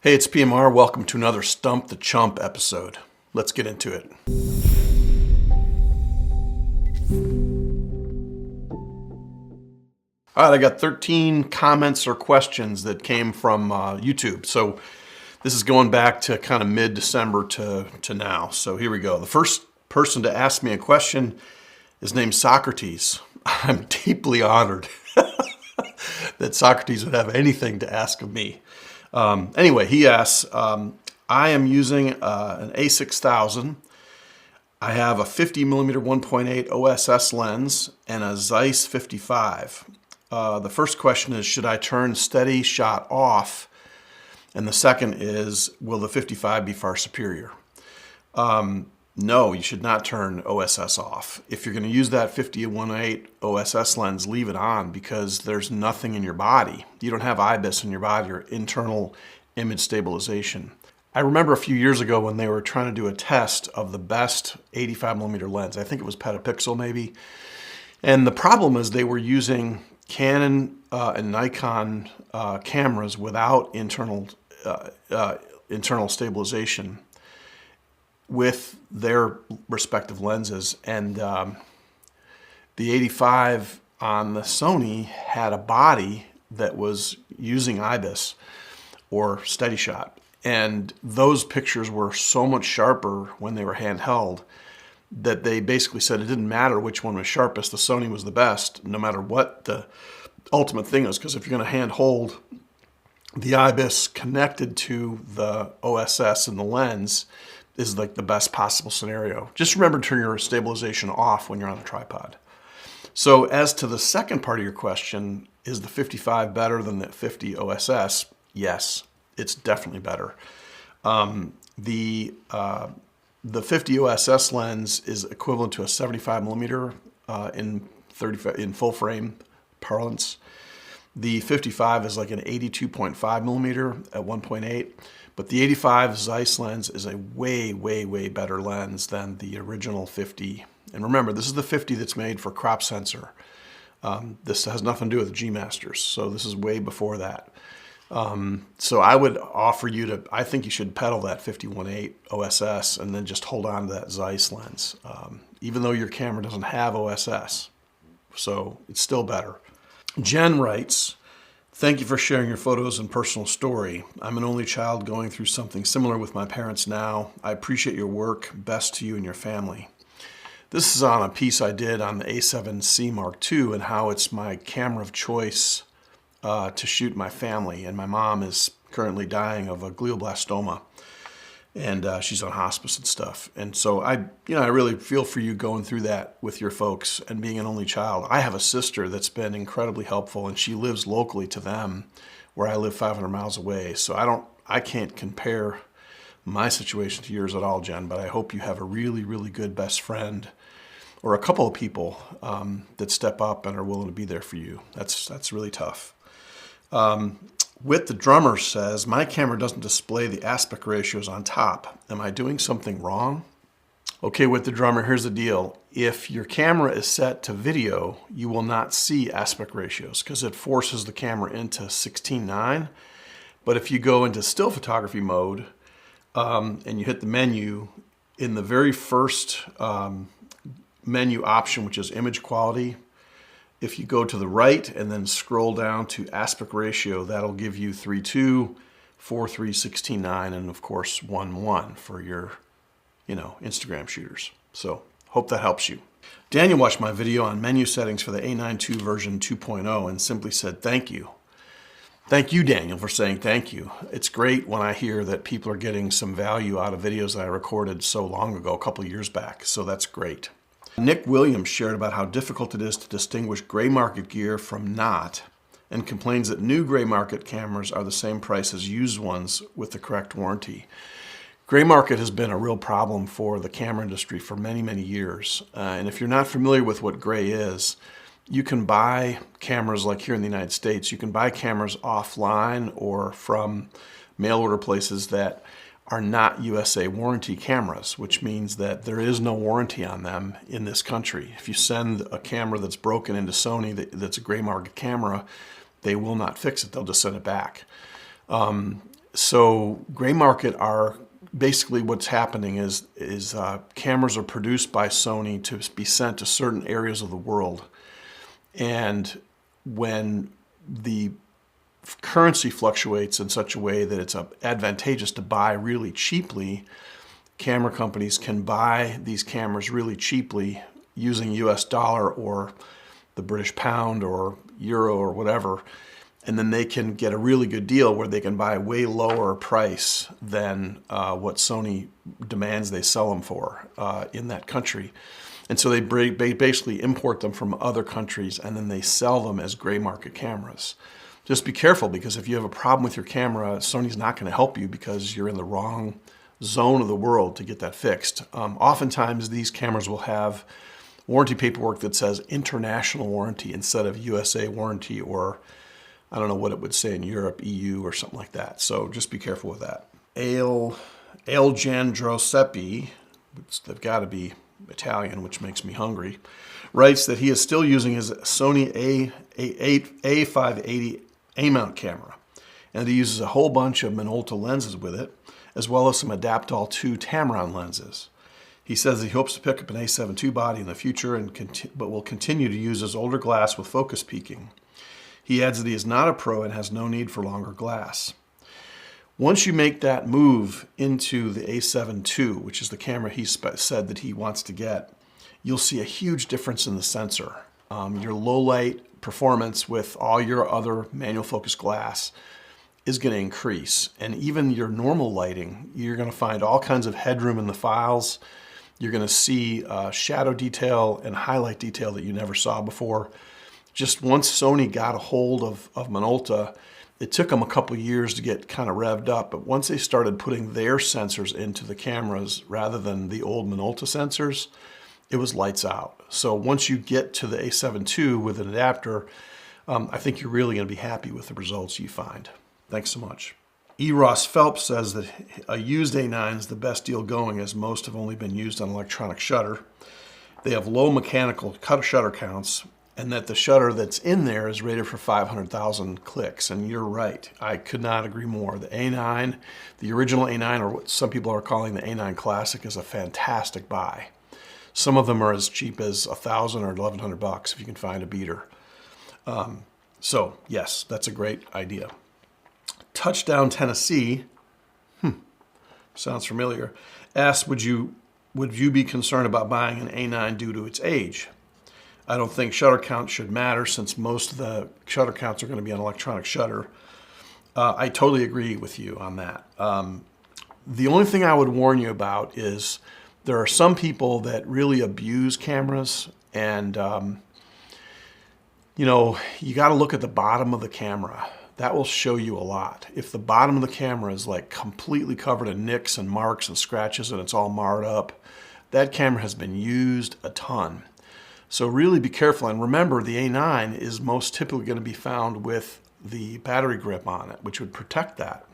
Hey, it's PMR. Welcome to another Stump the Chump episode. Let's get into it. All right, I got 13 comments or questions that came from YouTube. So this is going back to kind of mid-December to now. So here we go. The first person to ask me a question is named Socrates. I'm deeply honored that Socrates would have anything to ask of me. Anyway, he asks, I am using an A6000. I have a 50mm 1.8 OSS lens and a Zeiss 55. The first question is, should I turn steady shot off? And the second is, will the 55 be far superior? No, you should not turn OSS off. If you're going to use that 50-1.8 OSS lens, leave it on because there's nothing in your body. You don't have IBIS in your body or internal image stabilization. I remember a few years ago when they were trying to do a test of the best 85mm lens. I think it was petapixel maybe. And the problem is they were using Canon and Nikon cameras without internal stabilization with their respective lenses, and the 85 on the Sony had a body that was using IBIS or steady shot, and those pictures were so much sharper when they were handheld that they basically said it didn't matter which one was sharpest, the Sony was the best no matter what the ultimate thing is, because if you're going to hand hold the IBIS connected to the OSS and the lens is like the best possible scenario. Just remember to turn your stabilization off when you're on a tripod. So as to the second part of your question, is the 55 better than the 50 OSS? Yes, it's definitely better. The 50 OSS lens is equivalent to a 75mm in full frame parlance. The 55 is like an 82.5mm at 1.8. But the 85 Zeiss lens is a way, way, way better lens than the original 50. And remember, this is the 50 that's made for crop sensor. This has nothing to do with G Masters, so this is way before that. So I would offer you to, I think you should pedal that 51.8 OSS and then just hold on to that Zeiss lens, even though your camera doesn't have OSS. So it's still better. Jen writes, thank you for sharing your photos and personal story. I'm an only child going through something similar with my parents now. I appreciate your work. Best to you and your family. This is on a piece I did on the A7C Mark II and how it's my camera of choice to shoot my family. And my mom is currently dying of a glioblastoma. And she's on hospice and stuff. And so I really feel for you going through that with your folks and being an only child. I have a sister that's been incredibly helpful, and she lives locally to them where I live 500 miles away. So I can't compare my situation to yours at all, Jen, but I hope you have a really, really good best friend or a couple of people that step up and are willing to be there for you. That's really tough. Whit the Drummer says, my camera doesn't display the aspect ratios on top. Am I doing something wrong? Okay, Whit the Drummer, here's the deal. If your camera is set to video, you will not see aspect ratios because it forces the camera into 16:9. But if you go into still photography mode and you hit the menu, in the very first menu option, which is image quality, if you go to the right and then scroll down to aspect ratio, that'll give you 3:2, 4:3, 16:9, and of course 1:1 for your, Instagram shooters. So hope that helps you. Daniel watched my video on menu settings for the A92 version 2.0 and simply said thank you. Thank you, Daniel, for saying thank you. It's great when I hear that people are getting some value out of videos that I recorded so long ago, a couple of years back. So that's great. Nick Williams shared about how difficult it is to distinguish gray market gear from not, and complains that new gray market cameras are the same price as used ones with the correct warranty. Gray market has been a real problem for the camera industry for many, many years. And if you're not familiar with what gray is, you can buy cameras like here in the United States. You can buy cameras offline or from mail order places that are not USA warranty cameras, which means that there is no warranty on them in this country. If you send a camera that's broken into Sony that's a gray market camera, they will not fix it. They'll just send it back. So gray market are basically what's happening is cameras are produced by Sony to be sent to certain areas of the world. And when the currency fluctuates in such a way that it's advantageous to buy really cheaply, camera companies can buy these cameras really cheaply using US dollar or the British pound or euro or whatever, and then they can get a really good deal where they can buy a way lower price than what Sony demands they sell them for in that country. And so they basically import them from other countries and then they sell them as gray market cameras. Just be careful, because if you have a problem with your camera, Sony's not going to help you because you're in the wrong zone of the world to get that fixed. Oftentimes these cameras will have warranty paperwork that says international warranty instead of USA warranty, or I don't know what it would say in Europe, EU or something like that. So just be careful with that. Alejandro, they've got to be Italian, which makes me hungry, writes that he is still using his Sony A580 A-mount camera, and he uses a whole bunch of Minolta lenses with it, as well as some Adaptol 2 Tamron lenses. He says he hopes to pick up an A7 II body in the future, but will continue to use his older glass with focus peaking. He adds that he is not a pro and has no need for longer glass. Once you make that move into the A7 II, which is the camera he said that he wants to get, you'll see a huge difference in the sensor. Your low light performance with all your other manual focus glass is going to increase. And even your normal lighting, you're going to find all kinds of headroom in the files. You're going to see shadow detail and highlight detail that you never saw before. Just once Sony got a hold of Minolta, it took them a couple years to get kind of revved up, but once they started putting their sensors into the cameras rather than the old Minolta sensors, it was lights out. So once you get to the A7 II with an adapter, I think you're really going to be happy with the results you find. Thanks so much. E. Ross Phelps says that a used A9 is the best deal going, as most have only been used on electronic shutter. They have low mechanical shutter counts, and that the shutter that's in there is rated for 500,000 clicks. And you're right. I could not agree more. The A9, the original A9, or what some people are calling the A9 Classic, is a fantastic buy. Some of them are as cheap as $1,000 or $1,100 if you can find a beater. So yes, that's a great idea. Touchdown Tennessee, sounds familiar, asks, would you be concerned about buying an A9 due to its age? I don't think shutter count should matter, since most of the shutter counts are going to be on electronic shutter. I totally agree with you on that. The only thing I would warn you about is there are some people that really abuse cameras, and you know, you got to look at the bottom of the camera. That will show you a lot. If the bottom of the camera is like completely covered in nicks and marks and scratches and it's all marred up, that camera has been used a ton. So really be careful, and remember the A9 is most typically going to be found with the battery grip on it, which would protect that.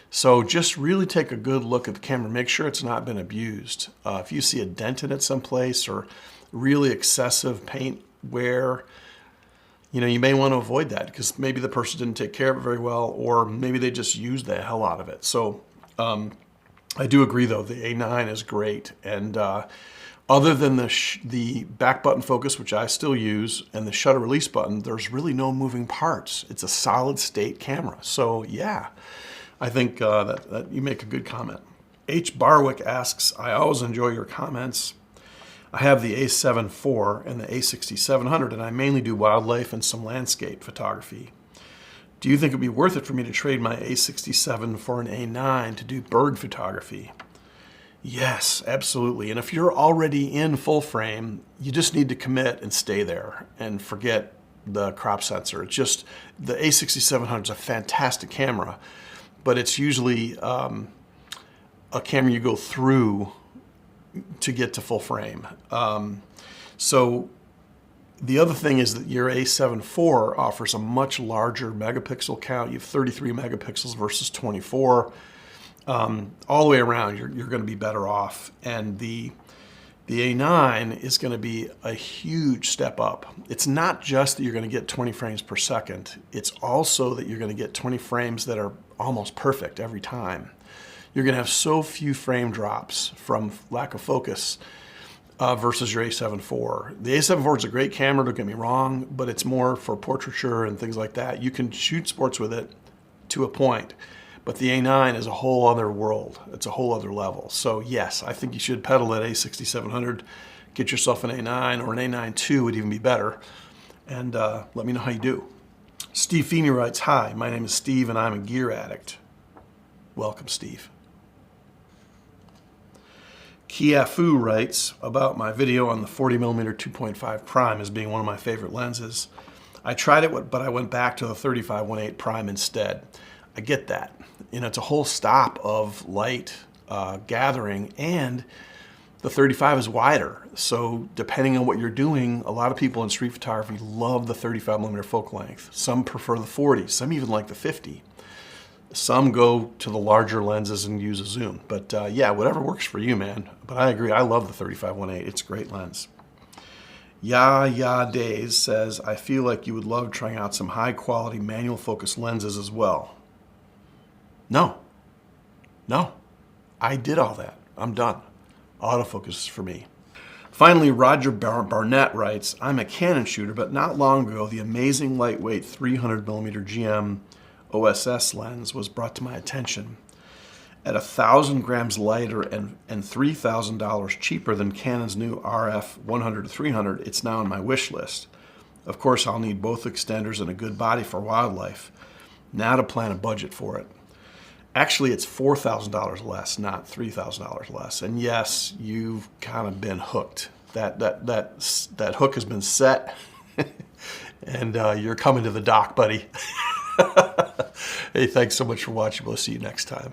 So just really take a good look at the camera, make sure it's not been abused. If you see a dent in it someplace or really excessive paint wear, you know, you may want to avoid that, because maybe the person didn't take care of it very well, or maybe they just used the hell out of it. So I do agree, though, the A9 is great. And other than the back button focus, which I still use, and the shutter release button, there's really no moving parts. It's a solid state camera. So yeah, I think that you make a good comment. H. Barwick asks, I always enjoy your comments. I have the A7IV and the A6700, and I mainly do wildlife and some landscape photography. Do you think it would be worth it for me to trade my A67 for an A9 to do bird photography? Yes, absolutely. And if you're already in full frame, you just need to commit and stay there and forget the crop sensor. It's just, the A6700 is a fantastic camera, but it's usually a camera you go through to get to full frame. So the other thing is that your A7IV offers a much larger megapixel count. You have 33 megapixels versus 24. All the way around, you're going to be better off. And the A9 is going to be a huge step up. It's not just that you're going to get 20 frames per second. It's also that you're going to get 20 frames that are almost perfect every time. You're going to have so few frame drops from lack of focus versus your A7 IV. The A7 IV is a great camera, don't get me wrong, but it's more for portraiture and things like that. You can shoot sports with it to a point, but the A9 is a whole other world. It's a whole other level. So yes, I think you should pedal that A6700, get yourself an A9 or an A9 II would even be better, and let me know how you do. Steve Feeney writes, "Hi, my name is Steve and I'm a gear addict." Welcome, Steve. Kiafu writes about my video on the 40mm 2.5 prime as being one of my favorite lenses. I tried it, but I went back to the 35-1.8 prime instead. I get that. You know, it's a whole stop of light gathering, and the 35 is wider. So depending on what you're doing, a lot of people in street photography love the 35mm focal length. Some prefer the 40, some even like the 50. Some go to the larger lenses and use a zoom. But yeah, whatever works for you, man. But I agree, I love the 35-1.8. It's a great lens. Ya Days says, I feel like you would love trying out some high quality manual focus lenses as well. No, I did all that. I'm done. Autofocus is for me. Finally, Roger Barnett writes, I'm a Canon shooter, but not long ago, the amazing lightweight 300mm GM OSS lens was brought to my attention. At 1,000 grams lighter and $3,000 cheaper than Canon's new RF 100-300, it's now on my wish list. Of course, I'll need both extenders and a good body for wildlife. Now to plan a budget for it. Actually, it's $4,000 less, not $3,000 less. And yes, you've kind of been hooked. That hook has been set, and you're coming to the dock, buddy. Hey, thanks so much for watching. We'll see you next time.